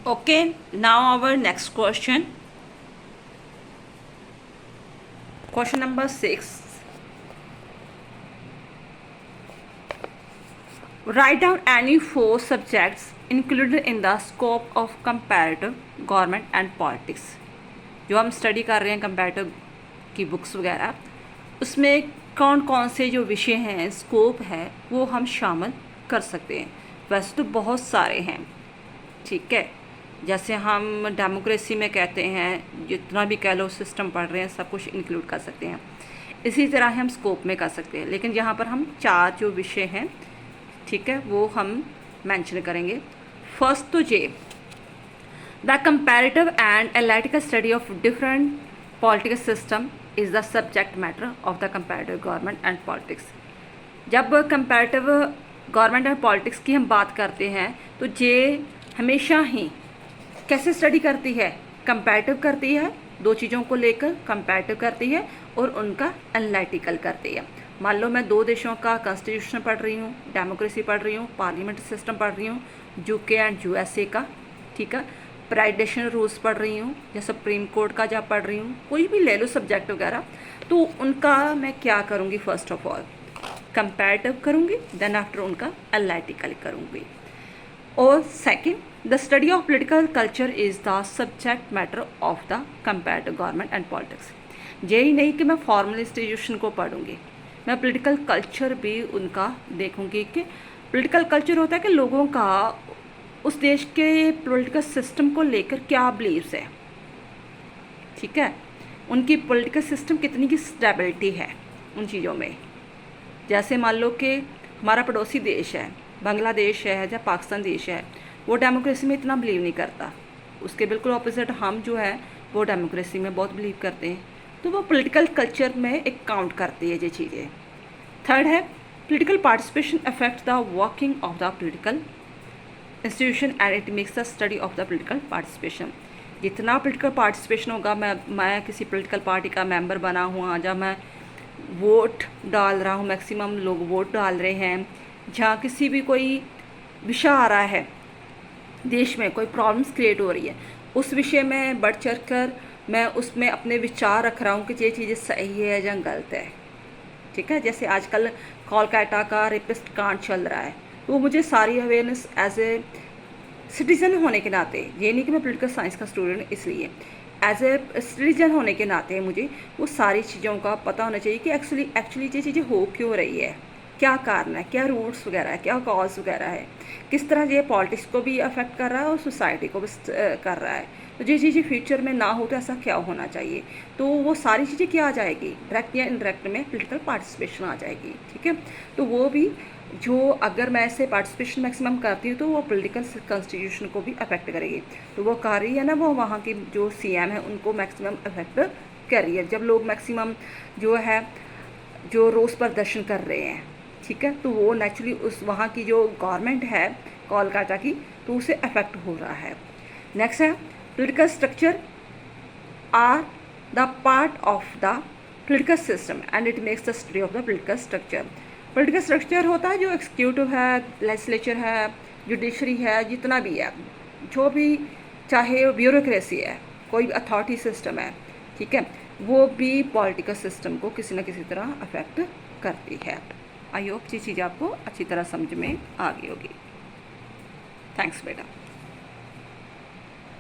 Okay, now our next question. Question number 6. Write down any 4 subjects included in the scope of comparative government and politics. जो हम study कर रहे हैं comparative की books वगैरह, उसमें कौन कौन से जो विषय हैं, स्कोप है, वो हम शामिल कर सकते हैं। वैसे तो बहुत सारे हैं, ठीक है। जैसे हम डेमोक्रेसी में कहते हैं, जितना भी कह लो सिस्टम पढ़ रहे हैं, सब कुछ इंक्लूड कर सकते हैं। इसी तरह हम स्कोप में कर सकते हैं, लेकिन यहाँ पर हम 4 जो विषय हैं, ठीक है, वो हम मेंशन करेंगे। फर्स्ट तो जे the comparative and analytical study of different political system is the subject matter of the comparative government and politics. जब कंपैरेटिव गवर्नमेंट एंड पॉलिटिक्स की हम बात करते हैं तो जे हमेशा ही कैसे स्टडी करती है, कंपैरेटिव करती है, 2 चीज़ों को लेकर कंपैरेटिव करती है और उनका एनालिटिकल करती है। मान लो मैं 2 देशों का कॉन्स्टिट्यूशन पढ़ रही हूँ, डेमोक्रेसी पढ़ रही हूँ, पार्लियामेंट्री सिस्टम पढ़ रही हूँ, यूके एंड यूएसए का, ठीक है, प्राइडेशन रूल्स पढ़ रही हूँ या सुप्रीम कोर्ट का जब पढ़ रही हूँ, कोई भी ले लो सब्जेक्ट वगैरह, तो उनका मैं क्या करूँगी, फर्स्ट ऑफ ऑल कंपैरेटिव करूँगी, देन आफ्टर उनका एनालिटिकल करूँगी। और second, the study of political culture is the subject matter of the comparative government and politics. यही नहीं कि मैं फॉर्मल इंस्टीट्यूशन को पढ़ूंगी, मैं पॉलिटिकल कल्चर भी उनका देखूंगी कि पॉलिटिकल कल्चर होता है कि लोगों का उस देश के पॉलिटिकल सिस्टम को लेकर क्या बिलीव्स है, ठीक है, उनकी पॉलिटिकल सिस्टम कितनी की स्टेबिलिटी है उन चीज़ों में। जैसे मान लो कि हमारा पड़ोसी देश है, बांग्लादेश है या पाकिस्तान देश है, वो डेमोक्रेसी में इतना बिलीव नहीं करता, उसके बिल्कुल ऑपोजिट हम जो है वो डेमोक्रेसी में बहुत बिलीव करते हैं, तो वो पॉलिटिकल कल्चर में एक काउंट करती है ये चीज़ें। थर्ड है, political participation affect the working of the political institution and it makes the study of the political participation. जितना पॉलिटिकल पार्टिसिपेशन होगा, मैं किसी पॉलिटिकल पार्टी का मेंबर बना हुआ, जब मैं वोट डाल रहा हूँ, मैक्सिमम लोग वोट डाल रहे हैं, जहाँ किसी भी कोई विषय आ रहा है, देश में कोई प्रॉब्लम्स क्रिएट हो रही है, उस विषय में बढ़ चढ़ कर मैं उसमें अपने विचार रख रहा हूँ कि ये चीज़ें सही है या गलत है, ठीक है। जैसे आजकल कोलकाता का रेपिस्ट कांड चल रहा है, तो मुझे सारी अवेयरनेस एज ए सिटीज़न होने के नाते, ये नहीं कि मैं पॉलिटिकल साइंस का स्टूडेंट, इसलिए एज ए सिटीजन होने के नाते मुझे वो सारी चीज़ों का पता होना चाहिए कि एक्चुअली ये चीज़ें हो क्यों रही है, क्या कारण है, क्या रूट्स वगैरह है, क्या कॉज वगैरह है, किस तरह ये पॉलिटिक्स को भी अफेक्ट कर रहा है और सोसाइटी को भी कर रहा है। तो ये चीज़ें फ्यूचर में ना हो तो ऐसा क्या होना चाहिए, तो वो सारी चीज़ें क्या आ जाएगी, डायरेक्ट या इनडायरेक्ट में पॉलिटिकल पार्टिसिपेशन आ जाएगी, ठीक है। तो वो भी जो अगर मैं ऐसे पार्टिसिपेशन मैक्सिमम करती हूँ तो वो पॉलिटिकल कॉन्स्टिट्यूशन को भी अफेक्ट करेगी। तो वो कर रही है ना, वो वहाँ की जो सीएम है उनको मैक्सिमम अफेक्ट कर रही है। जब लोग मैक्सिमम जो है जो रोष प्रदर्शन कर रहे हैं, ठीक है, तो वो नेचुरली उस वहाँ की जो गवर्नमेंट है कोलकाता की, तो उसे अफेक्ट हो रहा है। नेक्स्ट है, political structure are the part of the political system and it makes the study of the political structure. Political structure होता है जो एक्सिक्यूटिव है, लेजिस्लेचर है, जुडिशरी है, जितना भी है, जो भी चाहे ब्यूरोक्रेसी है, कोई अथॉरिटी सिस्टम है, ठीक है, वो भी पॉलिटिकल सिस्टम को किसी न किसी तरह अफेक्ट करती है। आई होप ये चीज़ आपको अच्छी तरह समझ में आ गई होगी। थैंक्स बेटा।